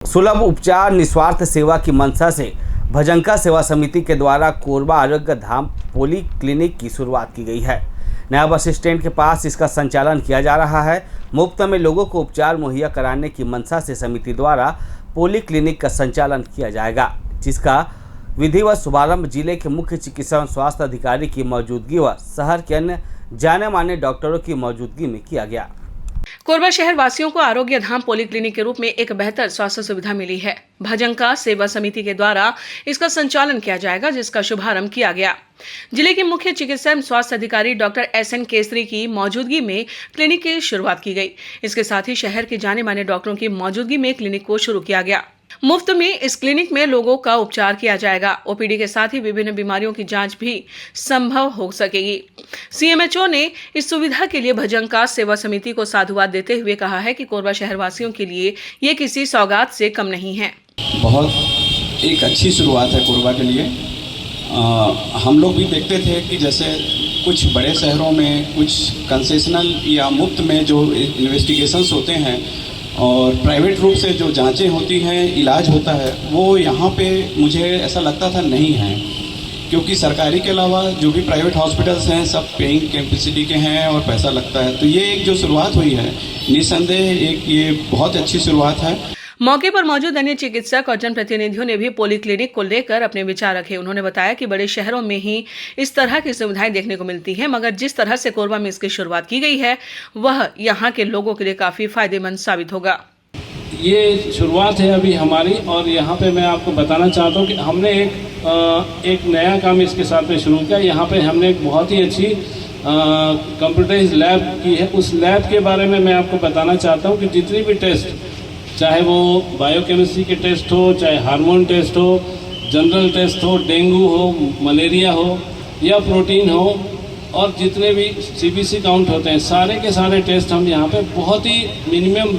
सुलभ उपचार निस्वार्थ सेवा की मंशा से भजंका सेवा समिति के द्वारा कोरबा आरोग्य धाम पोली क्लिनिक की शुरुआत की गई है। नया बस स्टैंड के पास इसका संचालन किया जा रहा है। मुफ्त में लोगों को उपचार मुहैया कराने की मंशा से समिति द्वारा पोली क्लिनिक का संचालन किया जाएगा, जिसका विधिवत शुभारंभ जिले के मुख्य चिकित्सा एवं स्वास्थ्य अधिकारी की मौजूदगी व शहर के अन्य जाने माने डॉक्टरों की मौजूदगी में किया गया। कोरबा शहर वासियों को आरोग्य धाम पोली क्लिनिक के रूप में एक बेहतर स्वास्थ्य सुविधा मिली है। भजंका सेवा समिति के द्वारा इसका संचालन किया जाएगा, जिसका शुभारंभ किया गया। जिले के मुख्य चिकित्सा एवं स्वास्थ्य अधिकारी डॉक्टर SN केसरी की मौजूदगी में क्लिनिक की शुरुआत की गई। इसके साथ ही शहर के जाने माने डॉक्टरों की मौजूदगी में क्लिनिक को शुरू किया गया। मुफ्त में इस क्लिनिक में लोगों का उपचार किया जाएगा। OPD के साथ ही विभिन्न बीमारियों की जांच भी संभव हो सकेगी। CMHO ने इस सुविधा के लिए भजंका सेवा समिति को साधुवाद देते हुए कहा है कि कोरबा शहरवासियों के लिए ये किसी सौगात से कम नहीं है। बहुत एक अच्छी शुरुआत है कोरबा के लिए। हम लोग भी देखते थे कि जैसे कुछ बड़े शहरों में कुछ कंसेशनल या मुफ्त में जो इन्वेस्टिगेशंस होते हैं और प्राइवेट रूप से जो जांचें होती हैं, इलाज होता है, वो यहाँ पे मुझे ऐसा लगता था नहीं है, क्योंकि सरकारी के अलावा जो भी प्राइवेट हॉस्पिटल्स हैं सब पेइंग कैपेसिटी के हैं और पैसा लगता है। तो ये एक जो शुरुआत हुई है, निस्संदेह एक ये बहुत अच्छी शुरुआत है। मौके पर मौजूद अन्य चिकित्सक और जनप्रतिनिधियों ने भी पोली क्लिनिक को लेकर अपने विचार रखे। उन्होंने बताया कि बड़े शहरों में ही इस तरह की सुविधाएं देखने को मिलती हैं, मगर जिस तरह से कोरबा में इसकी शुरुआत की गई है वह यहाँ के लोगों के लिए काफी फायदेमंद साबित होगा। ये शुरुआत है अभी हमारी, और यहाँ पे मैं आपको बताना चाहता हूँ कि हमने एक नया काम इसके साथ में शुरू किया। यहाँ पे हमने एक बहुत ही अच्छी कंप्यूटराइज्ड लैब की है। उस लैब के बारे में मैं आपको बताना चाहता हूँ कि जितनी भी टेस्ट, चाहे वो बायोकेमिस्ट्री के टेस्ट हो, चाहे हार्मोन टेस्ट हो, जनरल टेस्ट हो, डेंगू हो, मलेरिया हो या प्रोटीन हो, और जितने भी CBC काउंट होते हैं, सारे के सारे टेस्ट हम यहाँ पे बहुत ही मिनिमम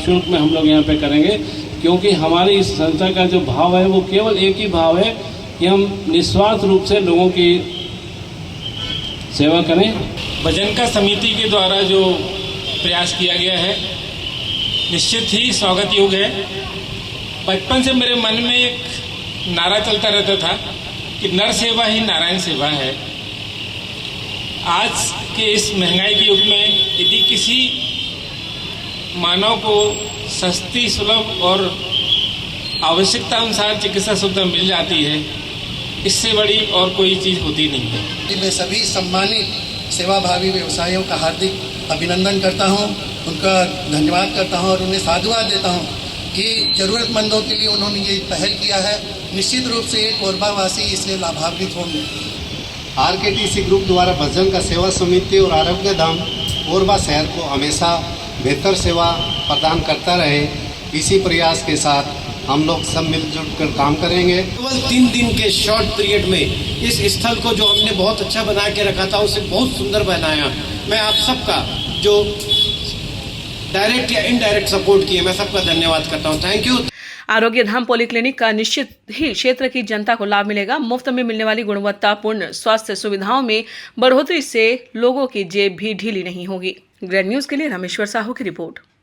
शुल्क में हम लोग यहाँ पे करेंगे, क्योंकि हमारी इस संस्था का जो भाव है वो केवल एक ही भाव है कि हम निस्वार्थ रूप से लोगों की सेवा करें। भजंका समिति के द्वारा जो प्रयास किया गया है निश्चित ही स्वागत योग्य है। बचपन से मेरे मन में एक नारा चलता रहता था कि नर सेवा ही नारायण सेवा है। आज के इस महंगाई के युग में यदि किसी मानव को सस्ती, सुलभ और आवश्यकता अनुसार चिकित्सा सुविधा मिल जाती है, इससे बड़ी और कोई चीज़ होती नहीं है। मैं सभी सम्मानित सेवाभावी व्यवसायियों का हार्दिक अभिनंदन करता हूं, उनका धन्यवाद करता हूं और उन्हें साधुवाद देता हूं कि ज़रूरतमंदों के लिए उन्होंने ये पहल किया है। निश्चित रूप से कोरबावासी इससे लाभान्वित होंगे। RKTC ग्रुप द्वारा भजंका सेवा समिति और आरोग्य धाम कोरबा शहर को हमेशा बेहतर सेवा प्रदान करता रहे, इसी प्रयास के साथ हम लोग सब मिलजुल कर काम करेंगे। केवल 3 दिन के शॉर्ट पीरियड में इस स्थल को जो हमने बहुत अच्छा बना के रखा था उसे बहुत सुंदर बनाया। मैं आप सबका जो डायरेक्ट या इनडायरेक्ट सपोर्ट किए, मैं सबका धन्यवाद करता हूँ। Thank you. आरोग्य धाम पोली क्लिनिक का निश्चित ही क्षेत्र की जनता को लाभ मिलेगा। मुफ्त में मिलने वाली गुणवत्तापूर्ण स्वास्थ्य सुविधाओं में बढ़ोतरी से लोगों की जेब भी ढीली नहीं होगी। ग्रैंड न्यूज के लिए रामेश्वर साहू की रिपोर्ट।